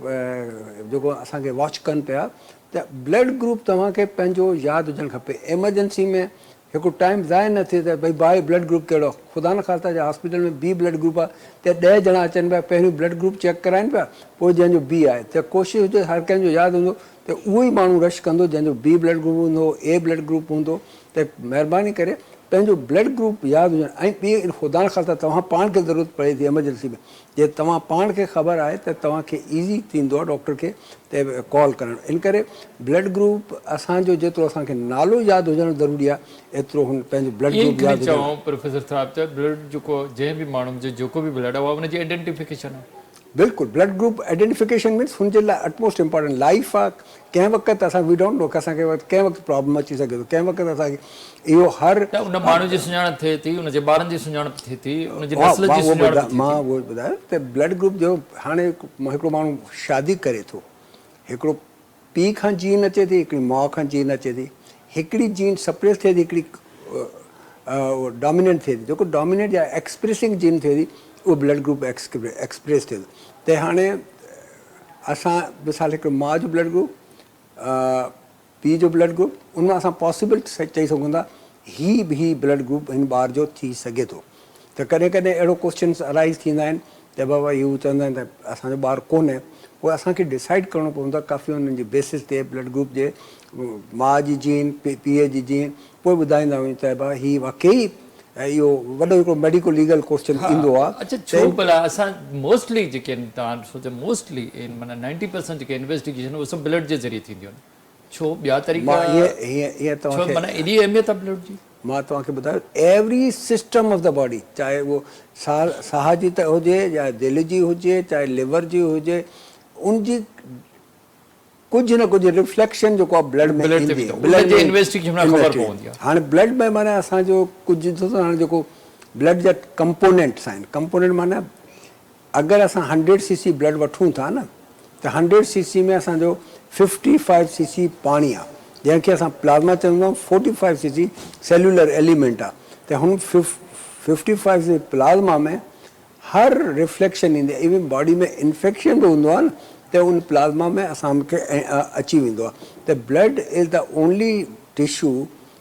जेको असांखे वॉच कनि पिया त ब्लड ग्रुप तव्हांखे पंहिंजो यादि हुजणु खपे। एमरजेंसी में हिकिड़ो टाइम ज़ाया न थिए त भई ब्लड ग्रुप कहिड़ो, ख़ुदा न ख़ास्ता जा हॉस्पिटल में बी ब्लड ग्रुप आहे त 10 ॼणा अचनि पिया पहिरियों ब्लड ग्रुप चेक कराइनि पिया, पोइ जंहिंजो बी आहे त कोशिशि हुजे हर कंहिंजो यादि हूंदो त उहो ई माण्हू रश कंदो जंहिंजो बी ब्लड ग्रुप हूंदो, ए ब्लड ग्रुप हूंदो। त महिरबानी करे पंहिंजो ब्लड ग्रुप यादि हुजणु। ऐं ॿी ख़ुदा न ख़ास्ता तव्हां पाण खे ज़रूरत पए थी एमरजेंसी में, जे तव्हां पाण खे ख़बर आहे त तव्हांखे ईज़ी थींदो आहे डॉक्टर खे त कॉल करणु। इन करे ब्लड ग्रुप असांजो जेतिरो असांखे नालो यादि हुजणु ज़रूरी आहे एतिरो हुन पंहिंजो ब्लड ग्रुप यादि चऊं प्रोफेसर साहिब त ब्लड जेको जंहिं बि माण्हू जो जेको बि ब्लड आहे उहा हुनजी आइडेंटिफिकेशन आहे। बिल्कुलु, ब्लड ग्रुप आइडेंटिफिकेशन मीन्स हुनजे लाइ अटमोस्ट इम्पॉर्टेंट लाइफ आहे। कंहिं वक़्तु असां वी डोंट नो की असांखे कंहिं वक़्तु प्रॉब्लम अची सघे थो, कंहिं वक़्तु असांखे इहो हर त उन माण्हू जी सुञाणप थिए थी, उनजे ॿारनि जी सुञाणप थिए थी, उनजी नस्ल जी सुञाणप। मां उहो ॿुधायो त ब्लड ग्रुप जो हाणे हिकिड़ो माण्हू शादी करे थो, हिकिड़ो पीउ खां जीन अचे थी, हिकिड़ी माउ खां जीन अचे थी, हिकिड़ी जीन सप्रेस थिए थी, हिकिड़ी डोमिनेंट थिए थी। जेको डोमिनेंट या एक्सप्रेसिंग जीन थिए थी उहो ब्लड ग्रुप एक्सप्रेस थिए थो। त हाणे असां मिसाल हिकिड़ो माउ जो ब्लड ग्रुप, पीउ जो ब्लड ग्रुप, उनमें असां पॉसिबल चई सघूं था ही बि ब्लड ग्रुप हिन ॿार जो थी सघे थो। त कॾहिं कॾहिं अहिड़ो क्वेश्चन्स अराइज़ थींदा आहिनि त बाबा इहो चवंदा आहिनि त असांजो ॿारु कोन्हे, पोइ असांखे डिसाइड करिणो पवंदो आहे काफ़ी हुननि जी बेसिस ते ब्लड ग्रुप जे माउ जी जीन, पीउ जी जीन, पोइ ॿुधाईंदा आहियूं त भाई हीउ वाक़ई इहो वॾो हिकिड़ो मेडिको लीगल क्वेश्चन ईंदो आहे। अच्छा, छो भला असां मोस्टली जेके आहिनि तव्हां सोचो मोस्टली माना 90% जेके इन्वेस्टिगेशन उहे सभु ब्लड जे ज़रिए थींदियूं आहिनि। छो ॿिया तरीक़ा ये तो छो माना एॾी अहमियत आहे ब्लड जी मां तव्हांखे ॿुधायो every system of the body चाहे वो साह जी त हुजे या दिलि जी हुजे चाहे लिवर जी हुजे उनजी कुझु न कुझु रिफ्लेक्शन जेको आहे ब्लड में ब्लड ते ईंदी बि आहे। थो। उनजे इन्वेस्टिगेशन में ख़बर पवंदी आहे। हाणे ब्लड में माना असांजो कुझु ॾिसो त हाणे जेको ब्लड जा कंपोनेंट्स आहिनि कंपोनेंट माना अगरि असां 100 cc ब्लड वठूं था न त 100 cc में असांजो 55 cc पाणी आहे जंहिंखे असां प्लाज़्मा चवंदा आहियूं 45 cc सेल्युलर एलिमेंट आहे त हुन 55 cc प्लाज़्मा में हर रिफ्लेक्शन ईंदी आहे इवन बॉडी में इन्फेक्शन बि हूंदो आहे न त उन प्लाज़्मा में असांखे अची वेंदो आहे त blood is the only tissue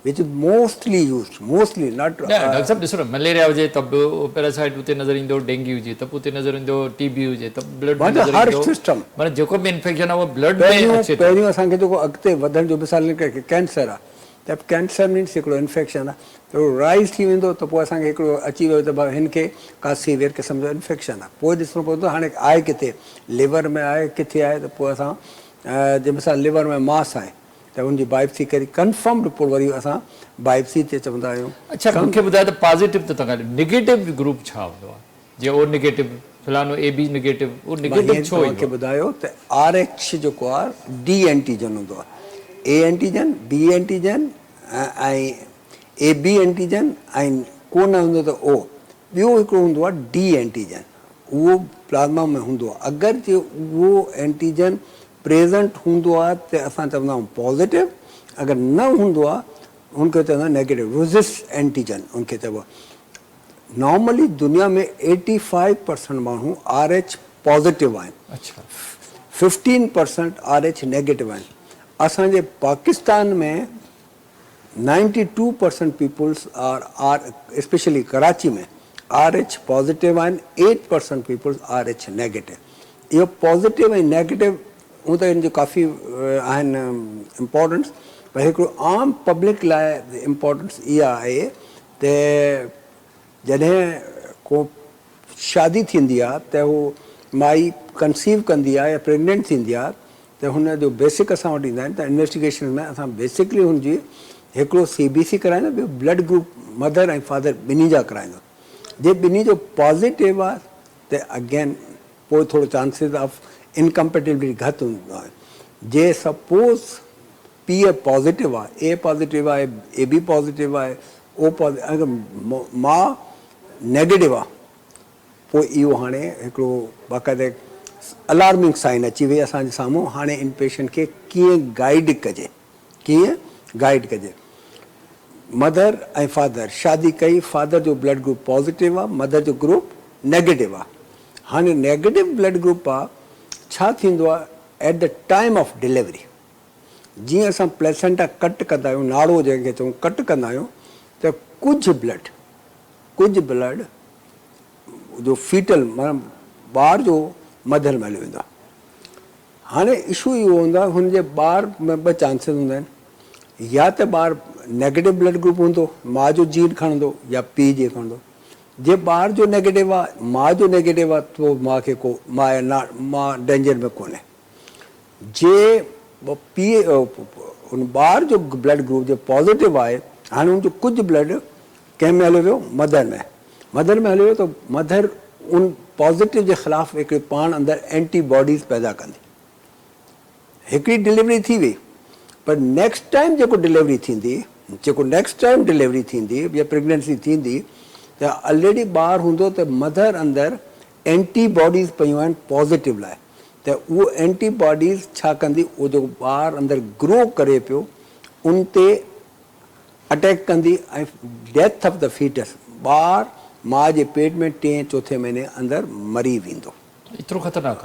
which is mostly used mostly not doctor साहब ॾिसो न मलेरिया हुजे त बि पैरासाइट उते नज़र ईंदो डेंगू हुजे त उते नज़र ईंदो टीबी हुजे त ब्लड में नज़र हर ईंदो सिस्टम माना जेको बि इन्फेक्शन आहे उहो ब्लड में अचे थो। पहिरियों असांखे जेको अॻिते वधण जो मिसाल निकिरे कैंसर आहे त कैंसर मीन्स हिकिड़ो इन्फेक्शन आहे त उहो राइज़ थी वेंदो त पोइ असांखे हिकिड़ो अची वियो त भाई हिन खे का सीवियर क़िस्म जो इन्फेक्शन आहे पोइ ॾिसणो पवंदो हाणे आहे किथे लिवर में आहे किथे आहे त पोइ असां जंहिं मिसाल लिवर में मास आहे त हुनजी बायोप्सी करी कंफर्म रिपोर्ट वरी असां बायोप्सी ते चवंदा आहियूं। अच्छा मूंखे ॿुधायो त पॉज़िटिव त तव्हां नेगेटिव ग्रुप छा हूंदो आहे जीअं ओ नेगेटिव फलानो ए बी नेगेटिव उहो नेगेटिव छो तव्हांखे ॿुधायो त RH जेको आहे डी एंटीजन हूंदो आहे ए एंटीजन बी एंटीजन ऐं ए बी एंटीजन ऐं कोन हूंदो त ओ ॿियो हिकिड़ो हूंदो आहे डी एंटीजन उहो प्लाज़्मा में हूंदो आहे अगरि जे उहो एंटीजन प्रेज़ेंट हूंदो आहे त असां चवंदा आहियूं पॉज़िटिव अगरि न हूंदो आहे उनखे चवंदा आहियूं नेगेटिव रेज़िस्ट एंटीजन उनखे चइबो आहे। नॉर्मली दुनिया में 85% माण्हू RH पॉज़िटिव आहिनि अच्छा 15% RH नेगेटिव आहिनि असांजे पाकिस्तान में 92% पीपल्स आर स्पेशली कराची में RH पॉज़िटिव आहिनि 8% पीपल्स RH नेगेटिव इहो पॉज़िटिव ऐं नेगेटिव हूं त हिन जो काफ़ी आहिनि इम्पोर्टेंस पर हिकिड़ो आम पब्लिक लाइ इम्पोर्टेंस इहा आहे त जॾहिं को शादी थींदी आहे त हू माई कंसीव कंदी आहे या प्रेग्नेंट थींदी आहे त हुन जो बेसिक असां वटि ईंदा आहिनि त इन्वेस्टिगेशन में असां बेसिकली हुनजी हिकिड़ो CBC कराईंदा ॿियो ब्लड ग्रुप मदर ऐं फादर ॿिन्ही जा कराईंदो जे ॿिन्ही जो पॉज़िटिव आहे त अगेन पोइ थोरो चांसिस ऑफ इनकम्पेटिबिलिटी घटि हूंदो आहे जे सपोज़ पीउ पॉज़िटिव आहे ए पॉज़िटिव आहे ए बी पॉज़िटिव आहे ओ पॉज़िटिव अगरि माउ नेगेटिव आहे पोइ इहो हाणे हिकिड़ो बाक़ाइदे अलार्मिंग साइन अची वई असांजे साम्हूं हाणे इन पेशेंट खे कीअं गाइड कजे मदर ऐं फादर शादी कई फादर जो ब्लड ग्रुप पॉज़िटिव आहे मदर जो ग्रुप नेगेटिव आहे हाणे नेगेटिव ब्लड ग्रुप आहे छा थींदो आहे at the time of delivery जीअं असां प्लेसेंटा कट कंदा आहियूं नाड़ो जंहिंखे चऊं कट कंदा आहियूं त कुझु ब्लड जो फीटल माना ॿार जो मदर में हली वेंदो आहे हाणे इशू इहो हूंदो आहे हुनजे ॿार में ॿ चांसिस हूंदा आहिनि या त ॿार नेगेटिव ब्लड ग्रुप हूंदो माउ जो जीन खणंदो या पीउ जे खणंदो जे ॿार जो नेगेटिव आहे माउ जो नेगेटिव आहे त माउ खे को माउ डेंजर में कोन्हे जे पीउ उन ॿार जो ब्लड ग्रुप जो पॉज़िटिव आहे हाणे हुनजो कुझु ब्लड कंहिं में हलियो वियो मदर में हलियो वियो त मदर उन पॉज़िटिव जे ख़िलाफ़ु हिकिड़े पाण अंदरि एंटीबॉडीज़ पैदा कंदी हिकिड़ी डिलीवरी थी वई पर नेक्स्ट टाइम जेको डिलीवरी थींदी या प्रेगनेंसी थींदी त ऑलरेडी ॿारु हूंदो त मदर अंदरि एंटीबॉडीज़ पियूं आहिनि पॉज़िटिव लाइ त उहो एंटीबॉडीज़ छा कंदी उहो जेको ॿारु अंदरि ग्रो करे पियो उन ते अटैक कंदी ऐं डेथ ऑफ द फीटस ॿारु माउ जे पेट में 3-4 महीने अंदरि मरी वेंदो एतिरो ख़तरनाक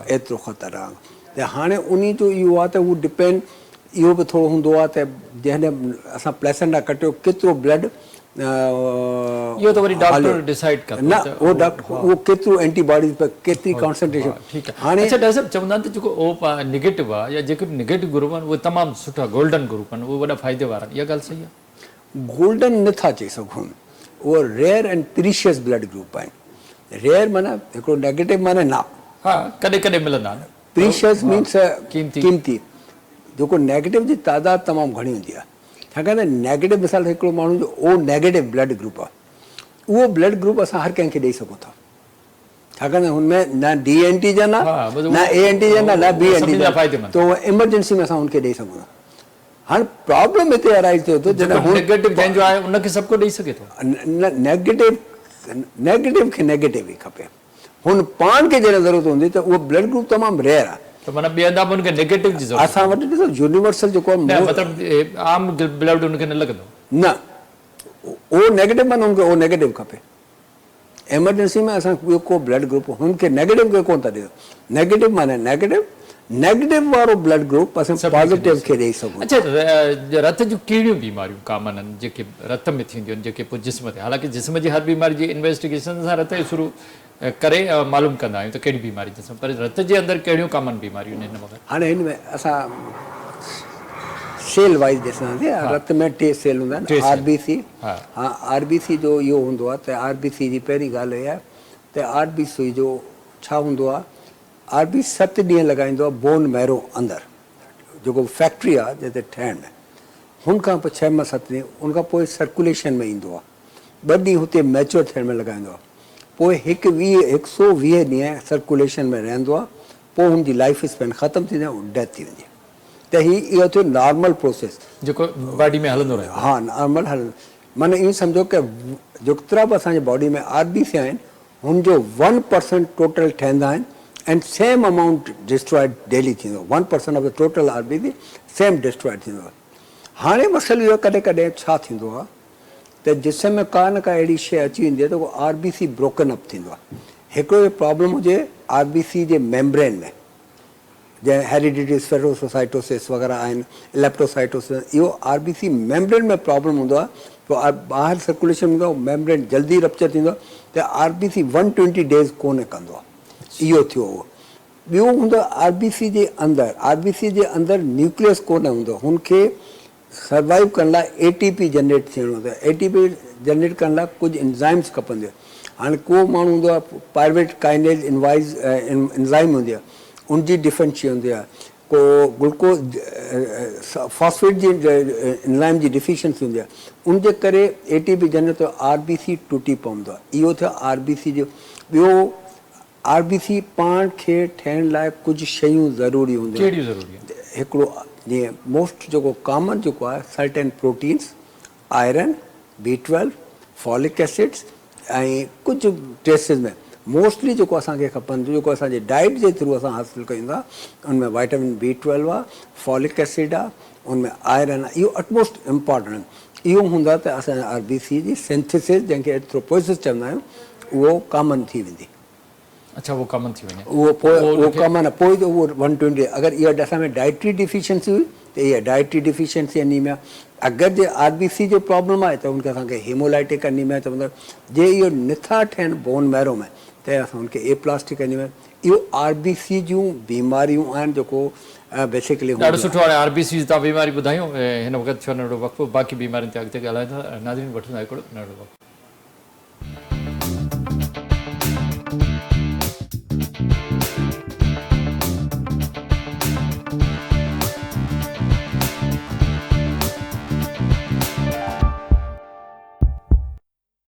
त हाणे उन जो इहो आहे त उहो डिपेंड इहो बि थोरो हूंदो आहे त जंहिं असां प्लेसेंटा कटियो केतिरो ब्लड इहो त वरी डॉक्टर डिसाइड कंदो न उहो केतिरो एंटीबॉडीज़ केतिरी कॉन्सेंट्रेशन ठीकु आहे हाणे अच्छा डॉक्टर साहब चवंदा आहिनि त जेको ओ नेगेटिव आहे या जेके नेगेटिव ग्रुप आहिनि उहे तमामु सुठा गोल्डन ग्रुप आहिनि उहे वॾा फ़ाइदे वारा आहिनि इहा ॻाल्हि सही आहे गोल्डन नथा चई सघूं उहो rare and precious blood group आहिनि रेयर माना हिकिड़ो नेगेटिव माना न हा कॾहिं कॾहिं मिलंदा आहिनि प्रीशियस मीन्स क़ीमती जेको नेगेटिव जी तादाद तमामु घणी हूंदी आहे छाकाणि त नेगेटिव मिसाल हिकिड़ो माण्हू जो ओ नेगेटिव ब्लड ग्रुप आहे उहो ब्लड ग्रुप असां हर कंहिंखे ॾेई सघूं था छाकाणि त हुनमें न डी एंटीजन आहे हा, बसि न ए एंटीजन आहे न बी सभिनी जा एंटीजन फ़ाइदेमंद। त उहो इमरजेंसी में असां हुनखे ॾेई सघूं था हाणे प्रॉब्लम हिते अराइज़ थियो थो जॾहिं जेको नेगेटिव जंहिंजो आहे उनखे सभु को ॾेई सघे थो। नेगेटिव खे नेगेटिव ई खपे हुन पाण खे जॾहिं ज़रूरत हूंदी त उहो ब्लड ग्रुप तमामु रेयर आहे त माना ॿिए हंधा बि उनखे नेगेटिव जी ज़रूरत असां वटि ॾिसो यूनिवर्सल जेको आहे न, मतिलबु आम ब्लड उनखे न लॻंदो। न ओ नेगेटिव माना हुनखे ओ नेगेटिव खपे एमरजेंसी में असां ॿियो को ब्लड ग्रुप हुनखे नेगेटिव खे कोन था ॾियूं नेगेटिव माना नेगेटिव वारो ब्लड ग्रुप असां पॉज़िटिव खे ॾेई सघूं अच्छा, रत जूं कहिड़ियूं बीमारियूं कॉमन आहिनि जेके रत में थींदियूं आहिनि जेके पोइ जिस्म ते हालांकि जिस्म जी हर बीमारी जी इन्वेस्टिगेशन असां रत जो शुरू करे मालूम कंदा आहियूं त कहिड़ी बीमारी जिस्म पर रत जे अंदरि कहिड़ियूं कॉमन बीमारियूं आहिनि हिन वक़्तु? हाणे हिन में असां सेल वाइज़ ॾिसंदासीं रत में टे सेल हूंदा आहिनि आरबीसी हा। हा आरबीसी जो इहो हूंदो आहे त आरबीसी जी पहिरीं ॻाल्हि इहा आहे त आरबीसी जो छा हूंदो आहे आरबीसी 7 ॾींहं लॻाईंदो आहे बोन मैरो अंदरि जेको फैक्ट्री आहे जिते ठहिण हुन खां पोइ 6 मां 7 ॾींहं उन खां पोइ सर्कुलेशन में ईंदो आहे 2 ॾींहं हुते मैच्योर थियण में लॻाईंदो आहे पोइ 120 ॾींहं सर्कुलेशन में रहंदो आहे पोइ हुनजी लाइफ स्पेन ख़तमु थींदी आहे डेथ थी वेंदी आहे त इहो थियो नॉर्मल प्रोसेस जेको बॉडी में हलंदो रहे। हा नॉर्मल माना इहो सम्झो की जेतिरा बि असांजे बॉडी में आरबीसी आहिनि हुनजो 1% टोटल ठहंदा आहिनि and same amount destroyed daily थींदो 1% of the total RBC same destroyed थींदो आहे हाणे मसइलो इहो कॾहिं कॾहिं छा थींदो आहे त जिस्म में का न का अहिड़ी शइ अची वेंदी आहे त उहो आरबीसी ब्रोकन अप थींदो आहे हिकिड़ो प्रॉब्लम हुजे आरबीसी जे मेम्ब्रेन में जंहिं हेरिडिटी स्फेरोसाइटोसिस वग़ैरह आहिनि लेप्टोसाइटोसिस इहो आरबीसी मेम्ब्रेन में प्रॉब्लम हूंदो आहे पोइ ॿाहिरि सर्कुलेशन हूंदो आहे मेम्ब्रेन जल्दी रप्चर थींदो आहे त आरबीसी 120 डेज़ कोन कंदो आहे इहो थियो उहो ॿियो हूंदो आहे आरबीसी जे अंदरि न्यूक्लियस कोन हूंदो हुनखे सर्वाइव करण लाइ एटीपी जनरेट थियणो हूंदो आहे एटीपी जनरेट करण लाइ कुझु एंज़ाइम्स खपंदियूं हाणे को माण्हू हूंदो आहे पायरुवेट काइनेज एंज़ाइम हूंदी आहे उनजी डिफिशंसी हूंदी आहे को ग्लूकोज फॉस्फेट जी एंज़ाइम जी डिफिशंसी हूंदी आहे उनजे करे एटीपी जनरेट आरबीसी टुटी पवंदो आहे इहो थियो आरबीसी जो ॿियो आरबीसी पाण खे ठहिण लाइ कुझु शयूं ज़रूरी हूंदियूं कहिड़ियूं ज़रूरी आहिनि? हिकिड़ो जीअं मोस्ट जेको कॉमन जेको आहे certain proteins iron B12 folic acids ऐं कुझु ट्रेसिस में मोस्टली जेको असांखे खपनि जेको असांजे डाइट जे थ्रू असां हासिलु कयूं था उनमें वाइटामिन B12 आहे फॉलिक एसिड आहे उनमें आयरन आहे इहो अटमोस्ट इम्पॉर्टेंट आहे इहो हूंदा त असांजे आरबीसी जी सिंथेसिस जंहिंखे एरिथ्रोपोइसिस चवंदा आहियूं उहो कॉमन थी वेंदी अच्छा उहो कॉमन थी वञे उहो कॉमन आहे पोइ त उहो 120 अगरि इहा असां में डाइटरी डिफिशंसी हुई त इहा डाइटरी डिफिशंसी एनीमिया अगरि जे आरबीसी जो प्रॉब्लम आहे त उनखे असांखे हेमोलाइटिक एनीमिया चवंदा जे इहो नथा ठहिनि बोन मैरो में त असां हुनखे एप्लास्टिक एनीमिया इहो आरबीसी जूं बीमारियूं आहिनि जेको बेसिकली ॾाढो सुठो हाणे आरबीसी तव्हां बीमारी ॿुधायूं हिन वक़्तु छो नंढो वक़्तु बाक़ी बीमारियुनि ते अॻिते ॻाल्हाईंदा नाज़रीन वठंदा हिकिड़ो नंढो वक़्तु